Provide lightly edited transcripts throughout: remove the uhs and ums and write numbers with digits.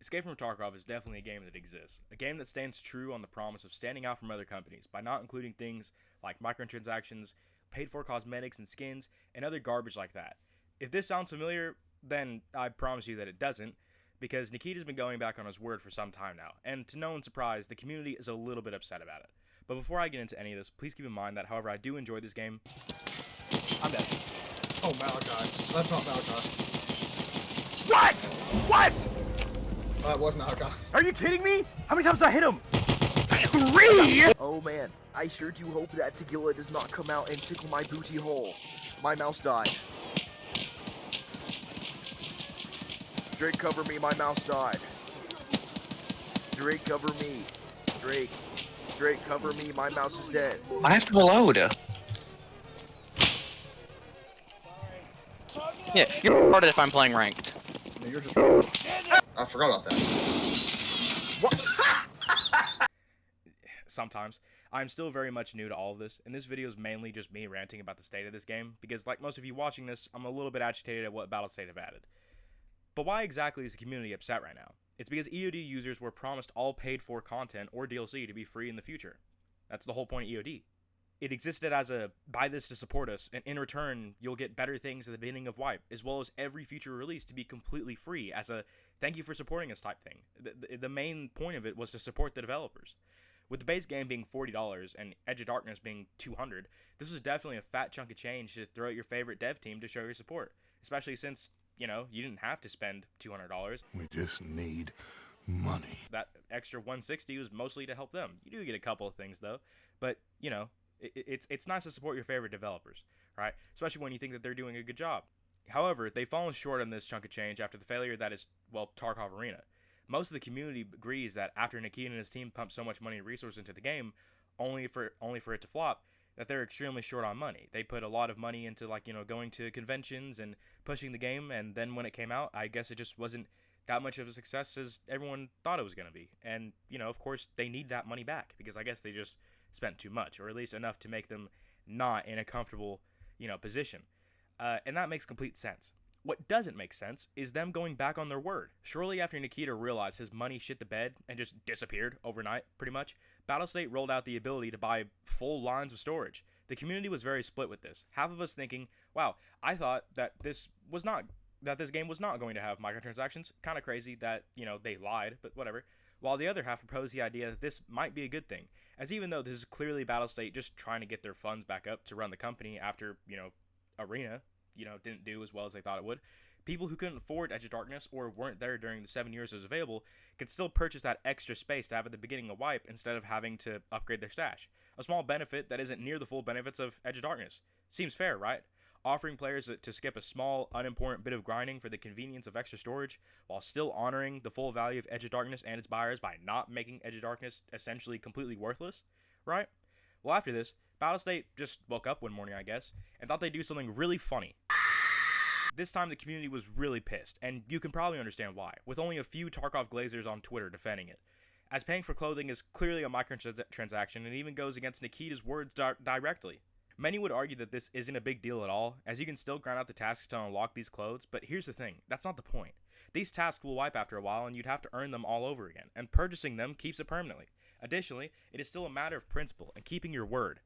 Escape from Tarkov is definitely a game that exists. A game that stands true on the promise of standing out from other companies by not including things like microtransactions, paid for cosmetics and skins, and other garbage like that. If this sounds familiar, then I promise you that it doesn't, because Nikita's been going back on his word for some time now, and to no one's surprise, the community is a little bit upset about it. But before I get into any of this, please keep in mind that however I do enjoy this game, I'm dead. Oh, Malachi. That's not Malachi. What? What? That was Malachi. Are you kidding me? How many times did I hit him? 3! Oh man, I sure do hope that tequila does not come out and tickle my booty hole. My mouse died. Drake, cover me, my mouse died. Drake, cover me. Drake. Drake, cover me, my mouse is dead. I have to reload. Yeah, you're retarded if I'm playing ranked. No, you're just. I forgot about that. What? Sometimes. I'm still very much new to all of this, and this video is mainly just me ranting about the state of this game, because like most of you watching this, I'm a little bit agitated at what Battlestate have added. But why exactly is the community upset right now? It's because EOD users were promised all paid-for content or DLC to be free in the future. That's the whole point of EOD. It existed as a, buy this to support us, and in return, you'll get better things at the beginning of Wipe, as well as every future release to be completely free, as a thank you for supporting us type thing. The main point of it was to support the developers. With the base game being $40 and Edge of Darkness being $200, this was definitely a fat chunk of change to throw at your favorite dev team to show your support, especially since, you know, you didn't have to spend $200. We just need money. That extra $160 was mostly to help them. You do get a couple of things though, but you know, it's nice to support your favorite developers, right? Especially when you think that they're doing a good job. However, they've fallen short on this chunk of change after the failure that is, well, Tarkov Arena. Most of the community agrees that after Nikita and his team pumped so much money and resources into the game, only for it to flop, that they're extremely short on money. They put a lot of money into, like, you know, going to conventions and pushing the game, and then when it came out, I guess it just wasn't that much of a success as everyone thought it was going to be. And, you know, of course, they need that money back, because I guess they just spent too much, or at least enough to make them not in a comfortable, you know, position. And that makes complete sense. What doesn't make sense is them going back on their word. Shortly after Nikita realized his money shit the bed and just disappeared overnight, pretty much, Battlestate rolled out the ability to buy full lines of storage. The community was very split with this. Half of us thinking, wow, I thought that this game was not going to have microtransactions. Kind of crazy that, you know, they lied, but whatever. While the other half proposed the idea that this might be a good thing, as even though this is clearly Battlestate just trying to get their funds back up to run the company after, you know, Arena, you know, didn't do as well as they thought it would. People who couldn't afford Edge of Darkness or weren't there during the 7 years it was available could still purchase that extra space to have at the beginning of Wipe instead of having to upgrade their stash. A small benefit that isn't near the full benefits of Edge of Darkness. Seems fair, right? Offering players to skip a small, unimportant bit of grinding for the convenience of extra storage, while still honoring the full value of Edge of Darkness and its buyers by not making Edge of Darkness essentially completely worthless, right? Well, after this, Battlestate just woke up one morning, I guess, and thought they'd do something really funny. This time the community was really pissed, and you can probably understand why, with only a few Tarkov Glazers on Twitter defending it, as paying for clothing is clearly a microtransaction and even goes against Nikita's words directly. Many would argue that this isn't a big deal at all, as you can still grind out the tasks to unlock these clothes, but here's the thing, that's not the point. These tasks will wipe after a while and you'd have to earn them all over again, and purchasing them keeps it permanently. Additionally, it is still a matter of principle and keeping your word.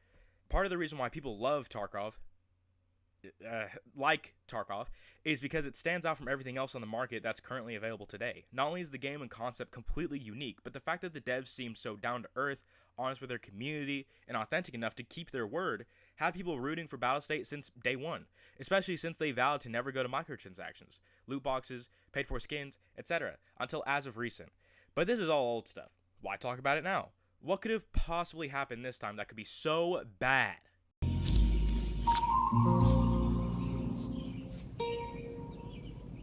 Part of the reason why people love Tarkov, is because it stands out from everything else on the market that's currently available today. Not only is the game and concept completely unique, but the fact that the devs seem so down to earth, honest with their community, and authentic enough to keep their word, had people rooting for Battlestate since day one, especially since they vowed to never go to microtransactions, loot boxes, paid for skins, etc., until as of recent. But this is all old stuff. Why talk about it now? What could have possibly happened this time that could be so bad?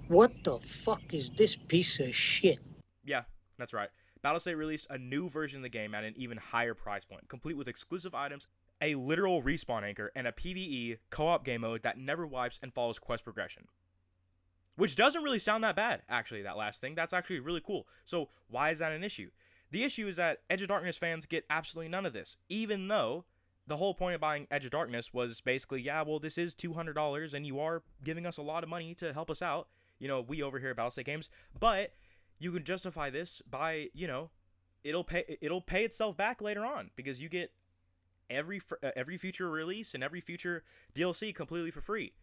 What the fuck is this piece of shit? Yeah, that's right. Battlestate released a new version of the game at an even higher price point, complete with exclusive items, a literal respawn anchor, and a PvE co-op game mode that never wipes and follows quest progression. Which doesn't really sound that bad, actually, that last thing. That's actually really cool. So why is that an issue? The issue is that Edge of Darkness fans get absolutely none of this, even though the whole point of buying Edge of Darkness was basically, yeah, well, this is $200, and you are giving us a lot of money to help us out. You know, we over here at Battlestate Games, but you can justify this by, you know, it'll pay itself back later on because you get every future release and every future DLC completely for free.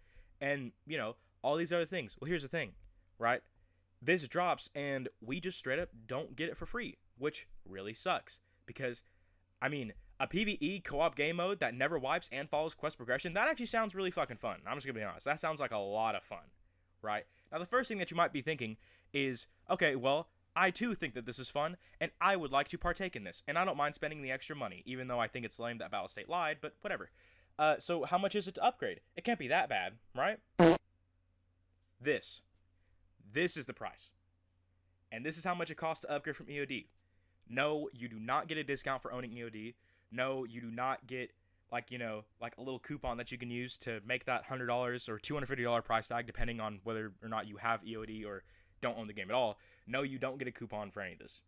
And, you know, all these other things. Well, here's the thing, right? This drops and we just straight up don't get it for free, which really sucks because, I mean, a PvE co-op game mode that never wipes and follows quest progression, that actually sounds really fucking fun. I'm just gonna be honest. That sounds like a lot of fun, right? Now, the first thing that you might be thinking is, okay, well, I too think that this is fun, and I would like to partake in this, and I don't mind spending the extra money, even though I think it's lame that Battle State lied, but whatever. So how much is it to upgrade? It can't be that bad, right? This is the price. And this is how much it costs to upgrade from EOD. No, you do not get a discount for owning EOD. No, you do not get, like, you know, like a little coupon that you can use to make that $100 or $250 price tag, depending on whether or not you have EOD or don't own the game at all. No, you don't get a coupon for any of this.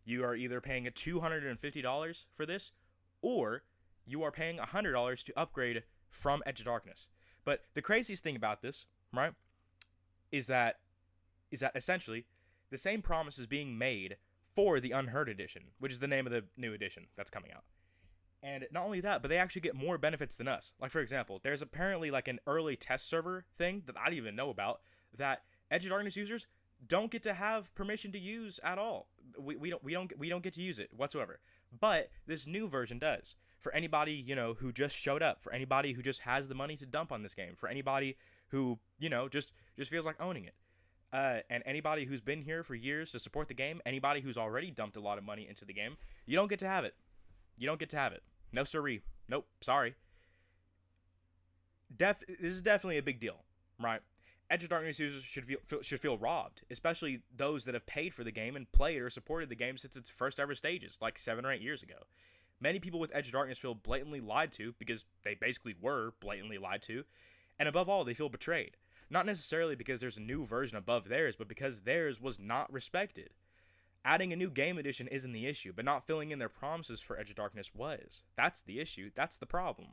You are either paying $250 for this, or you are paying $100 to upgrade from Edge of Darkness. But the craziest thing about this, right, is that essentially the same promise is being made for the Unheard Edition, which is the name of the new edition that's coming out. And not only that, but they actually get more benefits than us. Like, for example, there's apparently like an early test server thing that I didn't even know about that Edge of Darkness users don't get to have permission to use at all. We don't get to use it whatsoever. But this new version does. For anybody, you know, who just showed up, for anybody who just has the money to dump on this game, for anybody who, you know, just feels like owning it. And anybody who's been here for years to support the game, anybody who's already dumped a lot of money into the game, you don't get to have it. You don't get to have it. No siree. Nope. Sorry. This is definitely a big deal, right? Edge of Darkness users should feel robbed, especially those that have paid for the game and played or supported the game since its first ever stages, like 7 or 8 years ago. Many people with Edge of Darkness feel blatantly lied to because they basically were blatantly lied to, and above all, they feel betrayed. Not necessarily because there's a new version above theirs, but because theirs was not respected. Adding a new game edition isn't the issue, but not filling in their promises for Edge of Darkness was. That's the issue. That's the problem.